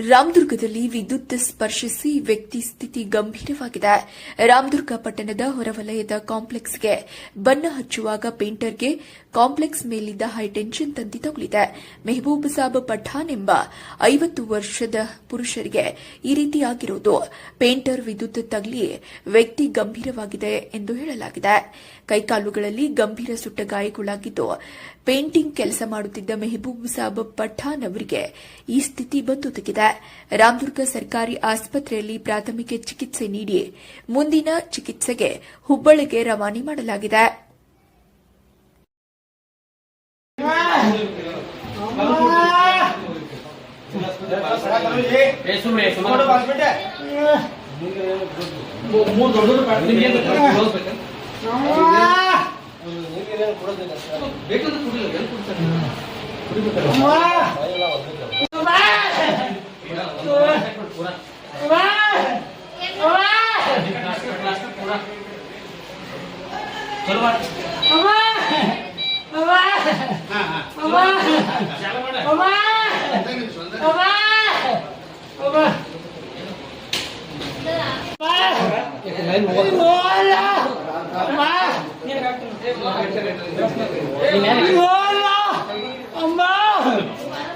ರಾಮದುರ್ಗದಲ್ಲಿ ವಿದ್ಯುತ್ ಸ್ಪರ್ಶಿಸಿ ವ್ಯಕ್ತಿ ಸ್ಥಿತಿ ಗಂಭೀರವಾಗಿದೆ. ರಾಮದುರ್ಗ ಪಟ್ಟಣದ ಹೊರವಲಯದ ಕಾಂಪ್ಲೆಕ್ಸ್ಗೆ ಬಣ್ಣ ಹಚ್ಚುವಾಗ ಪೇಂಟರ್ಗೆ ಕಾಂಪ್ಲೆಕ್ಸ್ ಮೇಲಿದ್ದ ಹೈಟೆನ್ಷನ್ ತಂತಿ ತಗುಲಿದೆ. ಮೆಹಬೂಬ್ ಸಾಬ್ ಪಠಾಣ್ ಎಂಬ 50 ವರ್ಷದ ಪುರುಷರಿಗೆ ಈ ರೀತಿಯಾಗಿರುವುದು. ಪೇಂಟರ್ ವಿದ್ಯುತ್ ತಗುಲಿ ವ್ಯಕ್ತಿ ಗಂಭೀರವಾಗಿದೆ ಎಂದು ಹೇಳಲಾಗಿದೆ. ಕೈಕಾಲುಗಳಲ್ಲಿ ಗಂಭೀರ ಸುಟ್ಟ ಗಾಯಗಳಾಗಿದ್ದು, ಪೇಂಟಿಂಗ್ ಕೆಲಸ ಮಾಡುತ್ತಿದ್ದ ಮೆಹಬೂಬ್ ಸಾಬ್ ಪಠಾಣ್ ಅವರಿಗೆ ಈ ಸ್ಥಿತಿ ಬಂದೊದಗಿದೆ. ರಾಮದುರ್ಗ ಸರ್ಕಾರಿ ಆಸ್ಪತ್ರೆಯಲ್ಲಿ ಪ್ರಾಥಮಿಕ ಚಿಕಿತ್ಸೆ ನೀಡಿ ಮುಂದಿನ ಚಿಕಿತ್ಸೆಗೆ ಹುಬ್ಬಳ್ಳಿಗೆ ರವಾನೆ ಮಾಡಲಾಗಿದೆ. Hola!